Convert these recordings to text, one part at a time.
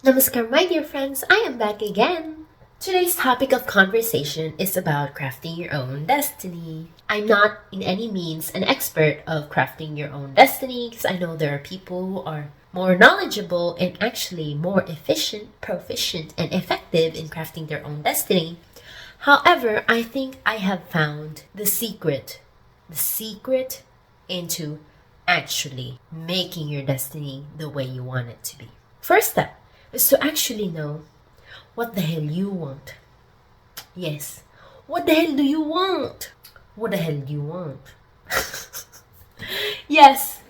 Namaskar, my dear friends. I am back again. Today's topic of conversation is about crafting your own destiny. I'm not in any means an expert of crafting your own destiny because I know there are people who are more knowledgeable and actually more efficient, proficient, and effective in crafting their own destiny. However, I think I have found the secret into actually making your destiny the way you want it to be. First step is to actually know what the hell you want. Yes, what the hell do you want? What the hell do you want? yes,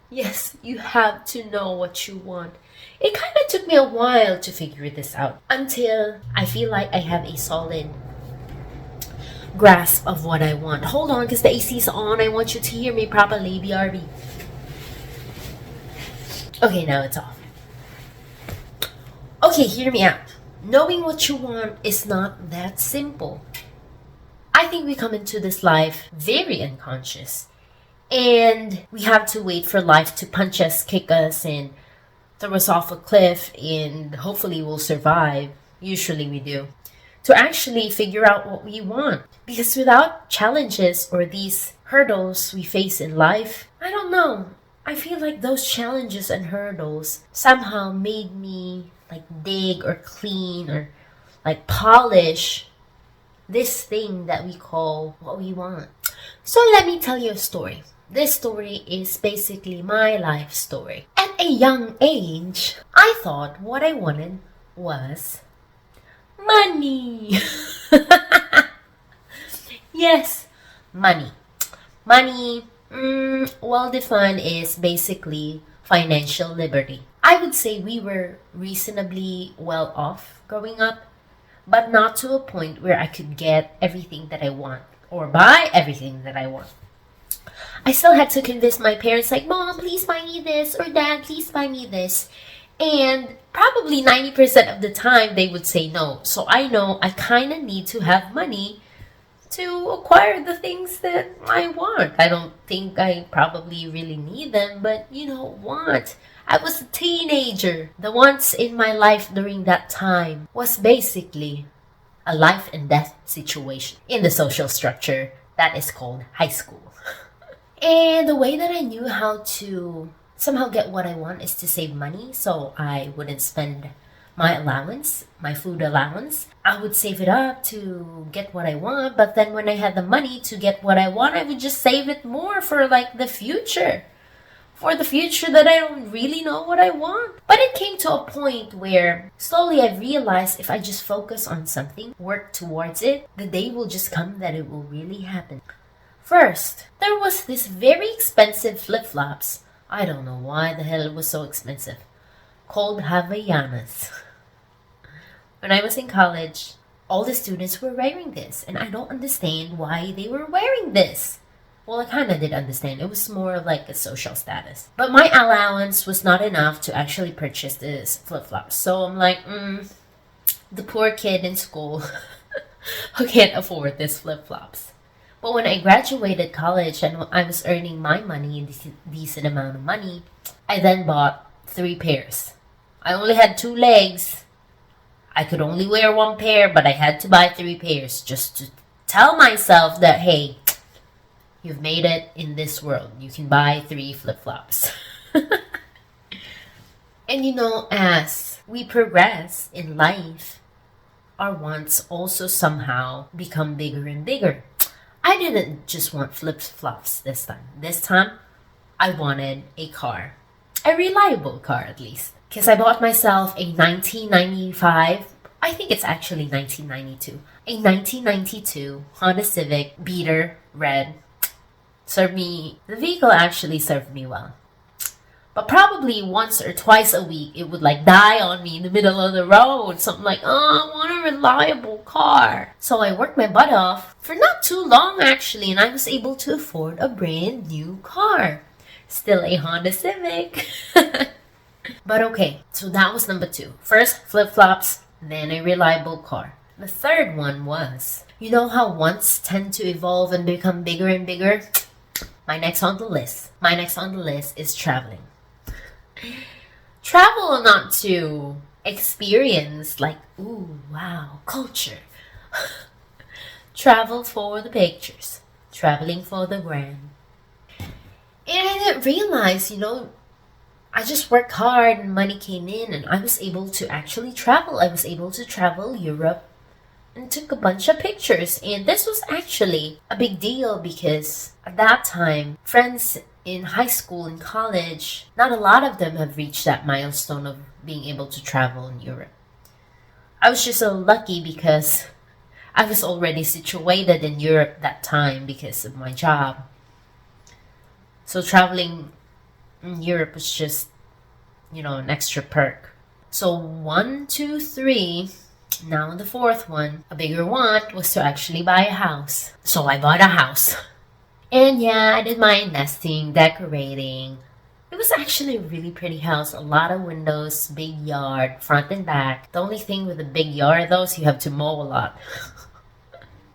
you have to know what you want. It kind of took me a while to figure this out until I feel like I have a solid grasp of what I want. Hold on, because the AC is on. I want you to hear me properly, BRB. Okay, now it's off. Okay, hear me out. Knowing what you want is not that simple. I think we come into this life very unconscious. And we have to wait for life to punch us, kick us, and throw us off a cliff, and hopefully we'll survive. Usually we do. To actually figure out what we want. Because without challenges or these hurdles we face in life, I don't know. I feel like those challenges and hurdles somehow made me dig or clean or polish this thing that we call what we want. So let me tell you a story. This story is basically my life story. At a young age, I thought what I wanted was money. Yes, money. Money, well defined, is basically financial liberty. I would say we were reasonably well off growing up, but not to a point where I could get everything that I want or buy everything that I want. I still had to convince my parents, Mom, please buy me this, or Dad, please buy me this. And probably 90% of the time they would say no. So I know I kind of need to have money to acquire the things that I want. I don't think I probably really need them, but want. I was a teenager. The wants in my life during that time was basically a life and death situation in the social structure that is called high school. And the way that I knew how to somehow get what I want is to save money so I wouldn't spend my allowance, my food allowance. I would save it up to get what I want, but then when I had the money to get what I want, I would just save it more for the future. For the future that I don't really know what I want. But it came to a point where slowly I realized if I just focus on something, work towards it, the day will just come that it will really happen. First, there was this very expensive flip-flops. I don't know why the hell it was so expensive. Called Havaianas. When I was in college, all the students were wearing this, and I don't understand why they were wearing this. Well, I kind of did understand. It was more of a social status. But my allowance was not enough to actually purchase this flip-flops. So I'm the poor kid in school who can't afford this flip-flops. But when I graduated college and I was earning my money, a decent amount of money, I then bought 3 pairs. I only had 2 legs. I could only wear 1 pair, but I had to buy 3 pairs just to tell myself that, hey, you've made it in this world. You can buy 3 flip-flops. And as we progress in life, our wants also somehow become bigger and bigger. I didn't just want flip-flops this time. This time, I wanted a car. A reliable car, at least. Because I bought myself a 1995, I think it's actually 1992, a 1992 Honda Civic Beater Red. The vehicle actually served me well. But probably once or twice a week, it would die on me in the middle of the road. So I'm I want a reliable car. So I worked my butt off for not too long actually, and I was able to afford a brand new car. Still a Honda Civic. But okay, so that was number 2. First, flip-flops, then a reliable car. The third one was, how wants tend to evolve and become bigger and bigger? My next on the list is traveling. Travel not to experience, like, ooh, wow, culture. Travel for the pictures, traveling for the gram. And I didn't realize, I just worked hard and money came in and I was able to actually travel. I was able to travel Europe and took a bunch of pictures. And this was actually a big deal because at that time, friends in high school and college, not a lot of them have reached that milestone of being able to travel in Europe. I was just so lucky because I was already situated in Europe that time because of my job. So traveling in Europe was just, an extra perk. So 1, 2, 3. Now the fourth one, a bigger want was to actually buy a house. So I bought a house. And yeah, I did my nesting, decorating. It was actually a really pretty house. A lot of windows, big yard, front and back. The only thing with a big yard though is you have to mow a lot.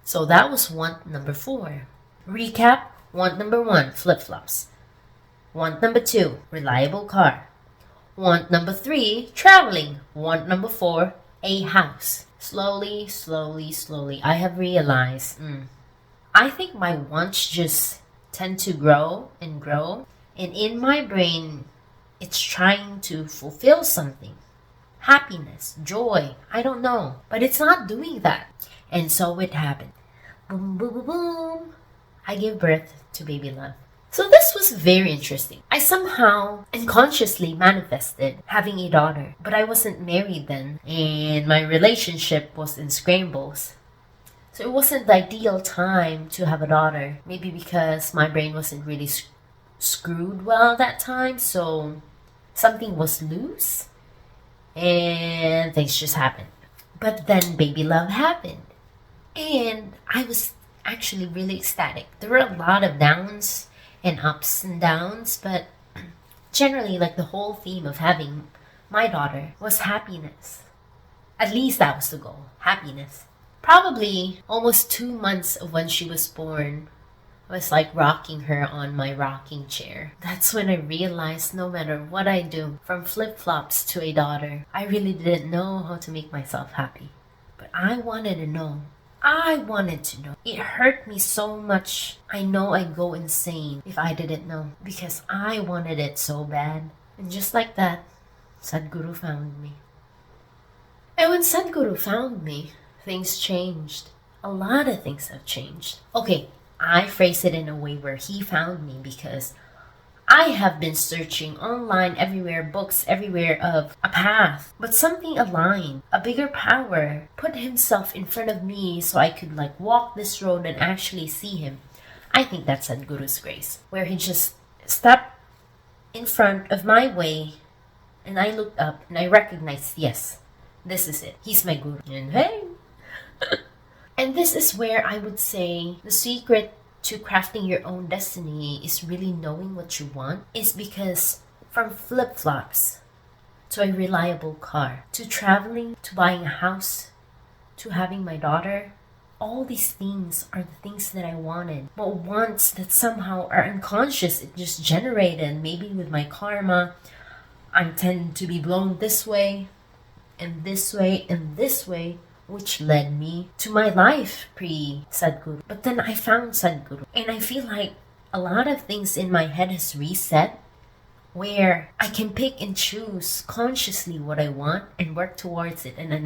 So that was want number 4. Recap, want number 1, flip-flops. Want number 2, reliable car. Want number 3, traveling. Want number 4, a house. Slowly, I have realized, I think my wants just tend to grow and grow. And in my brain, it's trying to fulfill something. Happiness, joy, I don't know. But it's not doing that. And so it happened. Boom, boom, boom, boom. I gave birth to baby love. So this was very interesting. I somehow unconsciously manifested having a daughter, but I wasn't married then, and my relationship was in scrambles. So it wasn't the ideal time to have a daughter, maybe because my brain wasn't really screwed well that time, so something was loose, and things just happened. But then baby love happened, and I was actually really ecstatic. There were a lot of downs and ups and downs, but generally, like, the whole theme of having my daughter was happiness. At least that was the goal, happiness. Probably almost 2 months of when she was born, I was like rocking her on my rocking chair. That's when I realized no matter what I do, from flip-flops to a daughter, I really didn't know how to make myself happy. But I wanted to know. I wanted to know. It hurt me so much. I know I'd go insane if I didn't know because I wanted it so bad. And just like that, Sadhguru found me. And when Sadhguru found me, things changed. A lot of things have changed. Okay, I phrase it in a way where he found me because I have been searching online everywhere, books everywhere of a path, but something aligned, a bigger power put himself in front of me so I could walk this road and actually see him. I think that's Sadhguru's grace, where he just stepped in front of my way and I looked up and I recognized, yes, this is it. He's my guru. And hey! And this is where I would say the secret to crafting your own destiny is really knowing what you want, is because from flip-flops to a reliable car, to traveling, to buying a house, to having my daughter, all these things are the things that I wanted. But wants that somehow are unconscious, it just generated, maybe with my karma, I tend to be blown this way, and this way, and this way, which led me to my life pre-Sadhguru. But then I found Sadhguru, and I feel like a lot of things in my head has reset, where I can pick and choose consciously what I want and work towards it, and I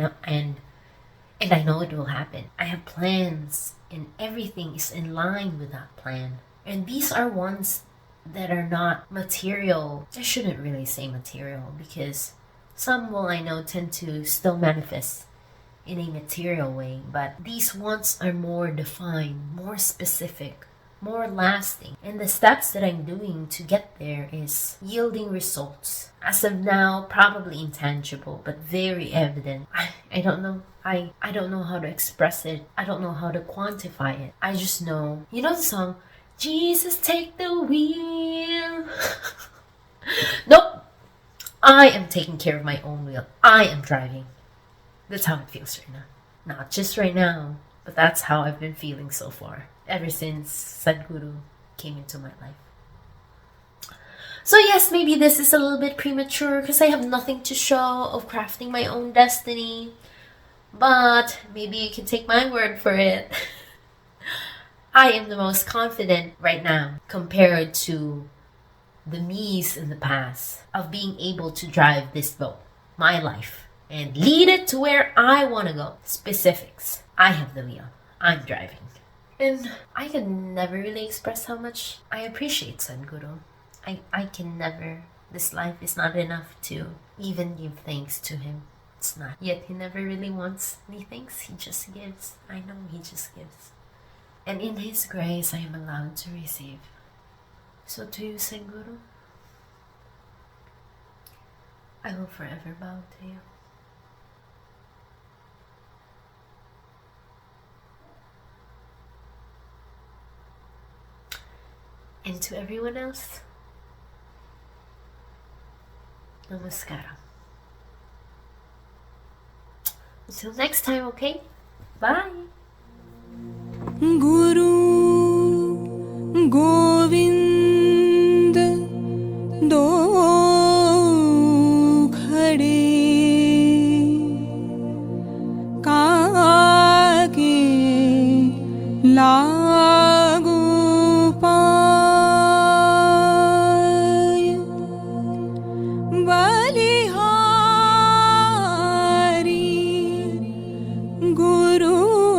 know it will happen. I have plans, and everything is in line with that plan. And these are ones that are not material. I shouldn't really say material, because some will, I know, tend to still manifest in a material way, but these wants are more defined, more specific, more lasting. And the steps that I'm doing to get there is yielding results. As of now, probably intangible, but very evident. I don't know. I don't know how to express it. I don't know how to quantify it. I just know. You know the song, Jesus take the wheel? Nope. I am taking care of my own wheel. I am driving. That's how it feels right now. Not just right now, but that's how I've been feeling so far, ever since Sadhguru came into my life. So yes, maybe this is a little bit premature because I have nothing to show of crafting my own destiny. But maybe you can take my word for it. I am the most confident right now compared to the me's in the past of being able to drive this boat, my life, and lead it to where I want to go. Specifics. I have the wheel. I'm driving. And I can never really express how much I appreciate Sadhguru. I can never, this life is not enough to even give thanks to him. It's not. Yet he never really wants any thanks. He just gives. I know he just gives. And in his grace, I am allowed to receive. So to you, Sadhguru, I will forever bow to you. And to everyone else, namaskara. Until next time, okay? Bye. Guru Govind do khade kaake lagu paay balihari Guru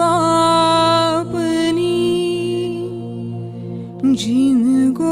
apni जिनको